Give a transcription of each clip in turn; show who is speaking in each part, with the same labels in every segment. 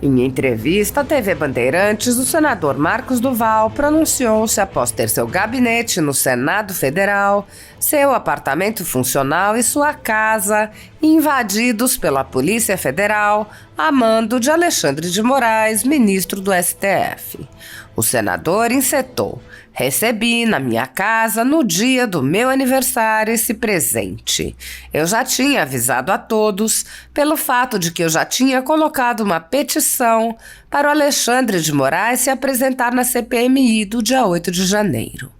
Speaker 1: Em entrevista à TV Bandeirantes, o senador Marcos Duval pronunciou-se após ter seu gabinete no Senado Federal, seu apartamento funcional e sua casa invadidos pela Polícia Federal, a mando de Alexandre de Moraes, ministro do STF. O senador encetou: "Recebi na minha casa no dia do meu aniversário esse presente. Eu já tinha avisado a todos pelo fato de que eu já tinha colocado uma petição para o Alexandre de Moraes se apresentar na CPMI do dia 8 de janeiro.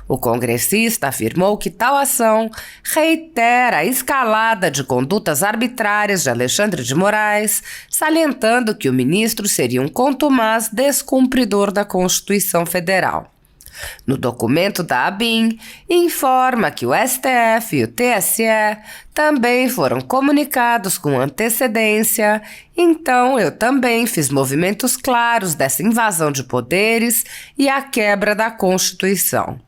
Speaker 1: O congressista afirmou que tal ação reitera a escalada de condutas arbitrárias de Alexandre de Moraes, salientando que o ministro seria um contumaz descumpridor da Constituição Federal. No documento da ABIN, informa que o STF e o TSE também foram comunicados com antecedência, então eu também fiz movimentos claros dessa invasão de poderes e a quebra da Constituição.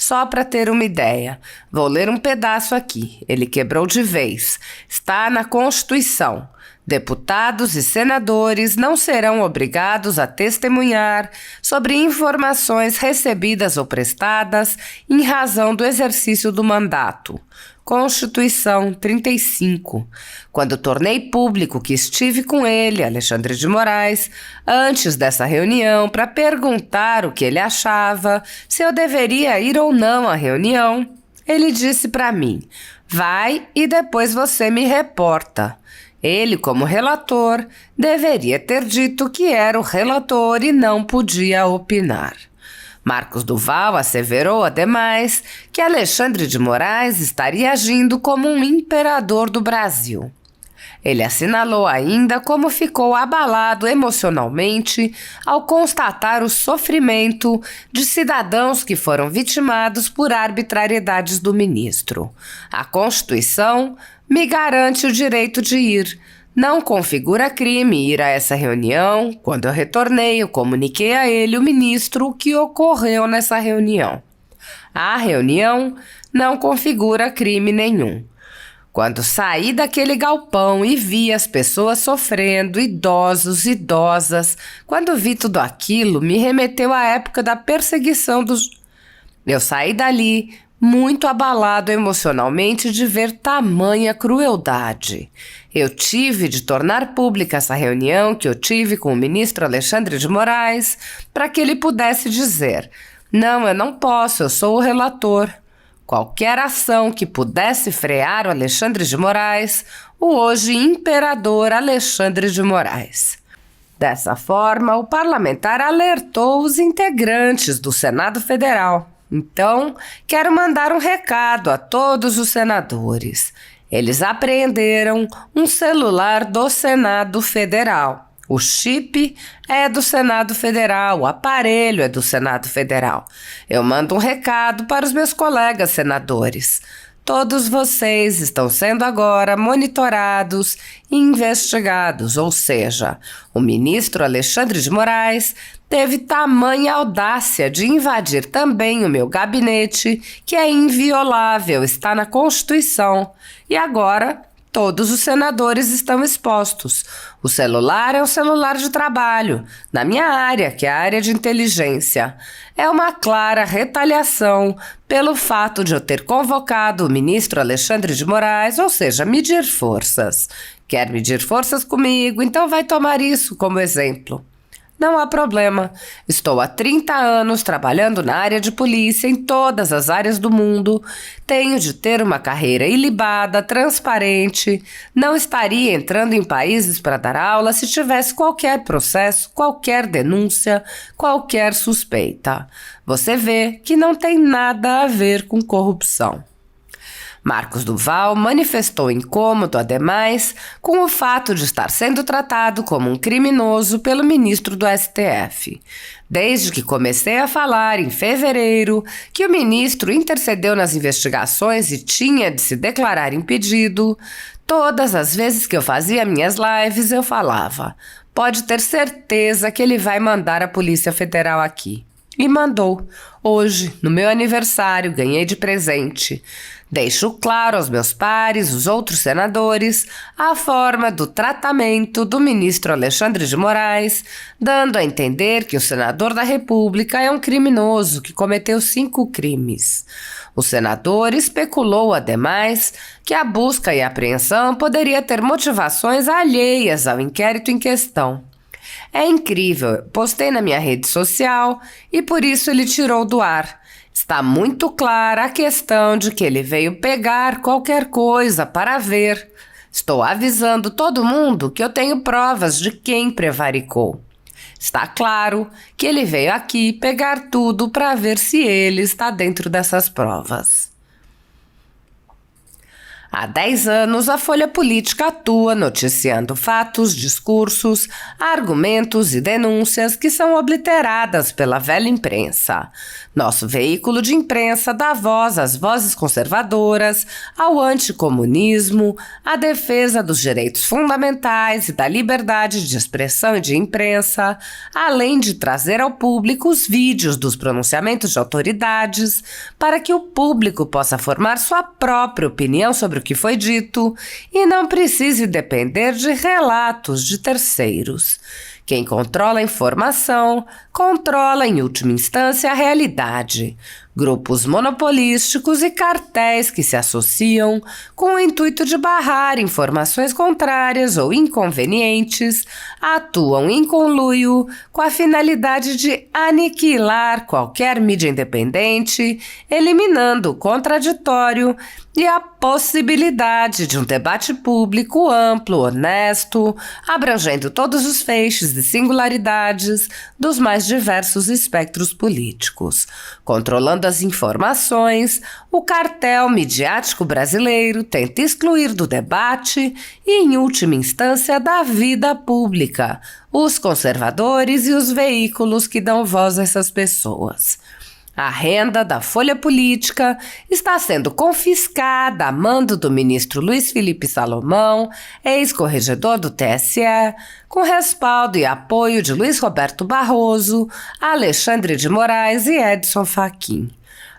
Speaker 1: Só para ter uma ideia, vou ler um pedaço aqui. Ele quebrou de vez. Está na Constituição. Deputados e senadores não serão obrigados a testemunhar sobre informações recebidas ou prestadas em razão do exercício do mandato. Constituição 35. Quando tornei público que estive com ele, Alexandre de Moraes, antes dessa reunião para perguntar o que ele achava, se eu deveria ir ou não à reunião, ele disse para mim: "Vai e depois você me reporta." Ele, como relator, deveria ter dito que era o relator e não podia opinar. Marcos Duval asseverou, ademais, que Alexandre de Moraes estaria agindo como um imperador do Brasil. Ele assinalou ainda como ficou abalado emocionalmente ao constatar o sofrimento de cidadãos que foram vitimados por arbitrariedades do ministro. A Constituição me garante o direito de ir. Não configura crime ir a essa reunião. Quando eu retornei, eu comuniquei a ele, o ministro, o que ocorreu nessa reunião. A reunião não configura crime nenhum. Quando saí daquele galpão e vi as pessoas sofrendo, idosos, idosas, quando vi tudo aquilo, me remeteu à época da perseguição dos... Eu saí dali muito abalado emocionalmente de ver tamanha crueldade. Eu tive de tornar pública essa reunião que eu tive com o ministro Alexandre de Moraes para que ele pudesse dizer: "Não, eu não posso, eu sou o relator." Qualquer ação que pudesse frear o Alexandre de Moraes, o hoje imperador Alexandre de Moraes. Dessa forma, o parlamentar alertou os integrantes do Senado Federal. Então, quero mandar um recado a todos os senadores. Eles apreenderam um celular do Senado Federal. O chip é do Senado Federal, o aparelho é do Senado Federal. Eu mando um recado para os meus colegas senadores. Todos vocês estão sendo agora monitorados e investigados, ou seja, o ministro Alexandre de Moraes teve tamanha audácia de invadir também o meu gabinete, que é inviolável, está na Constituição, e agora todos os senadores estão expostos. O celular é um celular de trabalho, na minha área, que é a área de inteligência. É uma clara retaliação pelo fato de eu ter convocado o ministro Alexandre de Moraes, ou seja, medir forças. Quer medir forças comigo, então vai tomar isso como exemplo. Não há problema. Estou há 30 anos trabalhando na área de polícia em todas as áreas do mundo. Tenho de ter uma carreira ilibada, transparente. Não estaria entrando em países para dar aula se tivesse qualquer processo, qualquer denúncia, qualquer suspeita. Você vê que não tem nada a ver com corrupção. Marcos Duval manifestou incômodo, ademais, com o fato de estar sendo tratado como um criminoso pelo ministro do STF. Desde que comecei a falar, em fevereiro, que o ministro intercedeu nas investigações e tinha de se declarar impedido, todas as vezes que eu fazia minhas lives eu falava: "Pode ter certeza que ele vai mandar a Polícia Federal aqui." e mandou: hoje, no meu aniversário, ganhei de presente. Deixo claro aos meus pares, os outros senadores, a forma do tratamento do ministro Alexandre de Moraes, dando a entender que o senador da República é um criminoso que cometeu 5 crimes. O senador especulou, ademais, que a busca e apreensão poderia ter motivações alheias ao inquérito em questão. É incrível, postei na minha rede social e por isso ele tirou do ar. Está muito clara a questão de que ele veio pegar qualquer coisa para ver. Estou avisando todo mundo que eu tenho provas de quem prevaricou. Está claro que ele veio aqui pegar tudo para ver se ele está dentro dessas provas. Há 10 anos, a Folha Política atua noticiando fatos, discursos, argumentos e denúncias que são obliteradas pela velha imprensa. Nosso veículo de imprensa dá voz às vozes conservadoras, ao anticomunismo, à defesa dos direitos fundamentais e da liberdade de expressão e de imprensa, além de trazer ao público os vídeos dos pronunciamentos de autoridades para que o público possa formar sua própria opinião sobre o que foi dito e não precise depender de relatos de terceiros. Quem controla a informação, controla em última instância a realidade. Grupos monopolísticos e cartéis que se associam com o intuito de barrar informações contrárias ou inconvenientes atuam em conluio com a finalidade de aniquilar qualquer mídia independente, eliminando o contraditório e a possibilidade de um debate público amplo, honesto, abrangendo todos os feixes e singularidades dos mais diversos espectros políticos. Controlando as informações, o cartel midiático brasileiro tenta excluir do debate e, em última instância, da vida pública, os conservadores e os veículos que dão voz a essas pessoas. A renda da Folha Política está sendo confiscada a mando do ministro Luiz Felipe Salomão, ex-corregedor do TSE, com respaldo e apoio de Luiz Roberto Barroso, Alexandre de Moraes e Edson Fachin.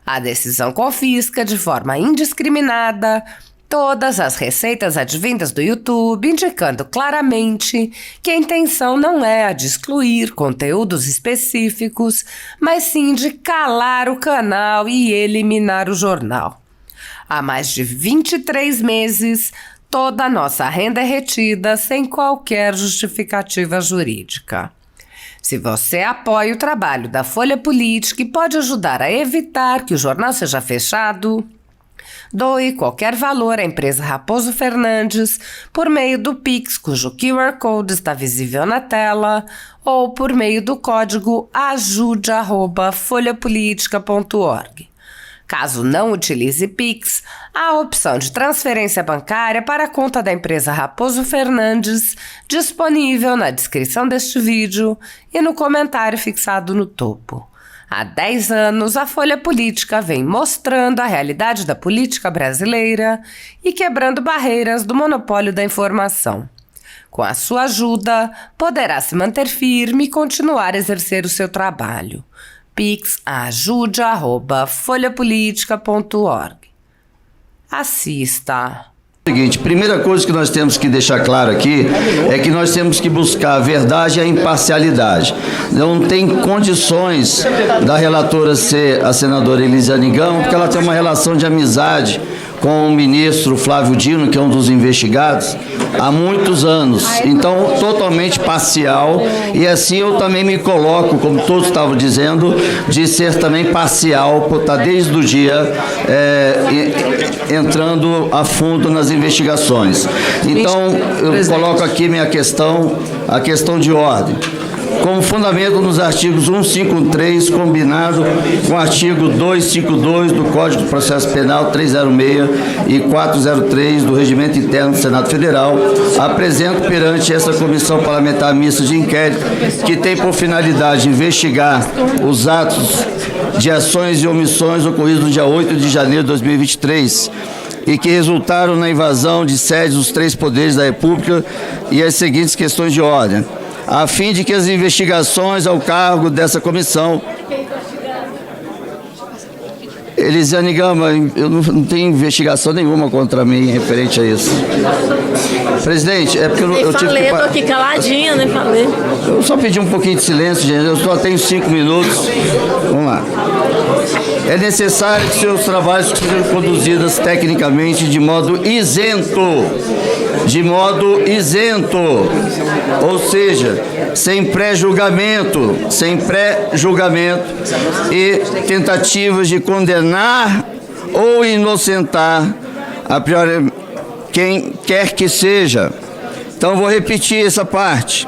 Speaker 1: A decisão confisca de forma indiscriminada todas as receitas advindas do YouTube, indicando claramente que a intenção não é a de excluir conteúdos específicos, mas sim de calar o canal e eliminar o jornal. Há mais de 23 meses, toda a nossa renda é retida sem qualquer justificativa jurídica. Se você apoia o trabalho da Folha Política e pode ajudar a evitar que o jornal seja fechado, doe qualquer valor à empresa Raposo Fernandes por meio do Pix, cujo QR Code está visível na tela, ou por meio do código ajude@folhapolitica.org. Caso não utilize Pix, há a opção de transferência bancária para a conta da empresa Raposo Fernandes, disponível na descrição deste vídeo e no comentário fixado no topo. Há 10 anos, a Folha Política vem mostrando a realidade da política brasileira e quebrando barreiras do monopólio da informação. Com a sua ajuda, poderá se manter firme e continuar a exercer o seu trabalho. Pix ajude@folhapolitica.org. Assista.
Speaker 2: Seguinte, primeira coisa que nós temos que deixar claro aqui é que nós temos que buscar a verdade e a imparcialidade. Não tem condições da relatora ser a senadora Elisiane Gama, porque ela tem uma relação de amizade com o ministro Flávio Dino, que é um dos investigados, há muitos anos. Então, totalmente parcial, e assim eu também me coloco, como todos estavam dizendo, de ser também parcial, por estar desde o dia entrando a fundo nas investigações. Então, eu coloco aqui a questão de ordem. Como fundamento nos artigos 153, combinado com o artigo 252 do Código de Processo Penal 306 e 403 do Regimento Interno do Senado Federal, apresento perante essa Comissão Parlamentar Mista de Inquérito, que tem por finalidade investigar os atos de ações e omissões ocorridos no dia 8 de janeiro de 2023, e que resultaram na invasão de sedes dos 3 poderes da República, e as seguintes questões de ordem. A fim de que as investigações ao cargo dessa comissão Elisiane Gama, eu não tenho investigação nenhuma contra mim referente a isso. Presidente, é porque eu tive que...
Speaker 3: Eu tô aqui caladinha, nem falei.
Speaker 2: Eu só pedi um pouquinho de silêncio, gente. Eu só tenho 5 minutos. Vamos lá. É necessário que seus trabalhos sejam conduzidos tecnicamente de modo isento. De modo isento. Ou seja, sem pré-julgamento. Sem pré-julgamento e tentativas de condenar ou inocentar a priori quem quer que seja. Então, vou repetir essa parte.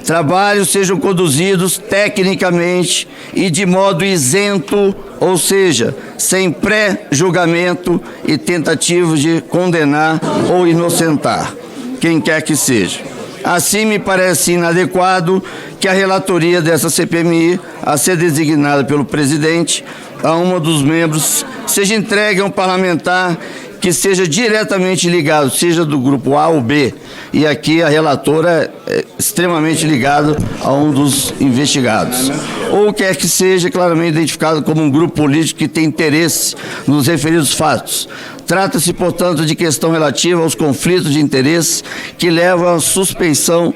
Speaker 2: Trabalhos sejam conduzidos tecnicamente e de modo isento, ou seja, sem pré-julgamento e tentativas de condenar ou inocentar quem quer que seja. Assim, me parece inadequado que a relatoria dessa CPMI, a ser designada pelo presidente, a um dos membros, seja entregue a um parlamentar que seja diretamente ligado, seja do grupo A ou B, e aqui a relatora é extremamente ligada a um dos investigados, ou quer que seja claramente identificado como um grupo político que tem interesse nos referidos fatos. Trata-se, portanto, de questão relativa aos conflitos de interesse que levam à suspeição,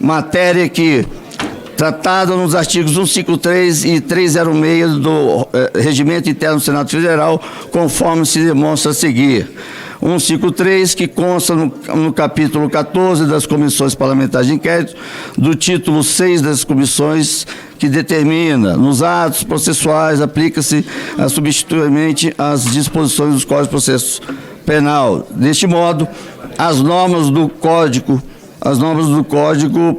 Speaker 2: matéria que, tratada nos artigos 153 e 306 do Regimento Interno do Senado Federal, conforme se demonstra a seguir. 153, que consta no capítulo 14 das comissões parlamentares de inquérito, do título 6 das comissões, que determina, nos atos processuais, aplica-se substitutivamente às disposições dos Códigos de Processo Penal. Deste modo, as normas do Código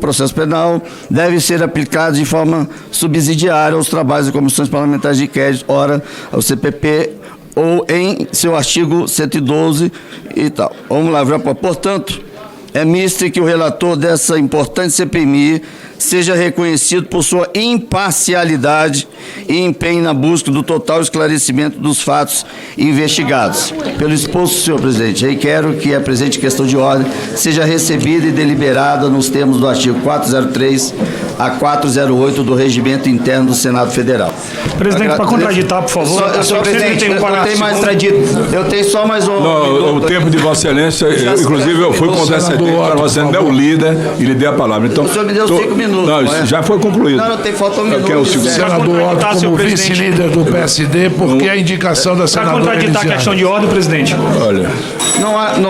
Speaker 2: Processo Penal devem ser aplicadas de forma subsidiária aos trabalhos das comissões parlamentares de inquérito, ora, ao CPP, ou em seu artigo 112 e tal. Vamos lá, portanto, é misto que o relator dessa importante CPMI seja reconhecido por sua imparcialidade e empenho na busca do total esclarecimento dos fatos investigados. Pelo exposto, senhor presidente, requero que a presente questão de ordem seja recebida e deliberada nos termos do artigo 403 a 408 do Regimento Interno do Senado Federal.
Speaker 4: Presidente, para contraditar, por favor.
Speaker 2: Senhor presidente, eu tenho só mais um...
Speaker 5: Não, o tempo de Vossa Excelência, inclusive eu fui contra essa tempo, para Vossa Excelência é o líder e lhe dei a palavra. Então,
Speaker 2: o senhor me deu 5 minutos.
Speaker 5: Não, isso já foi concluído.
Speaker 2: Não, tem falta um minuto.
Speaker 5: O
Speaker 4: senador Otto, como vice-líder do PSD, porque a indicação da senadora
Speaker 6: Para contraditar a questão de ordem, presidente.
Speaker 5: Olha,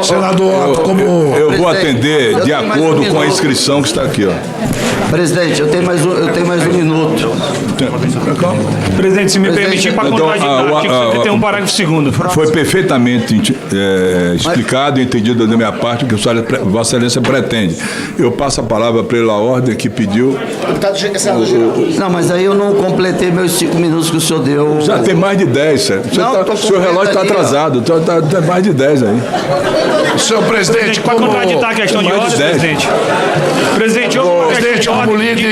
Speaker 4: senador Otto, como...
Speaker 5: Eu vou atender de acordo com a inscrição que está aqui, ó.
Speaker 2: Presidente, eu tenho mais um minuto.
Speaker 6: Presidente, se me permitir, para contraditar, artigo 71, parágrafo 2º.
Speaker 5: Foi perfeitamente explicado e entendido da minha parte o que Vossa Excelência pretende. Eu passo a palavra pela ordem que pediu.
Speaker 2: Não, mas aí eu não completei meus 5 minutos que o senhor deu.
Speaker 5: Já tem mais de 10, sério. O seu relógio está atrasado, tá mais de 10 aí.
Speaker 4: Senhor presidente,
Speaker 6: para contraditar a questão de ordem, presidente. Presidente,
Speaker 4: como líder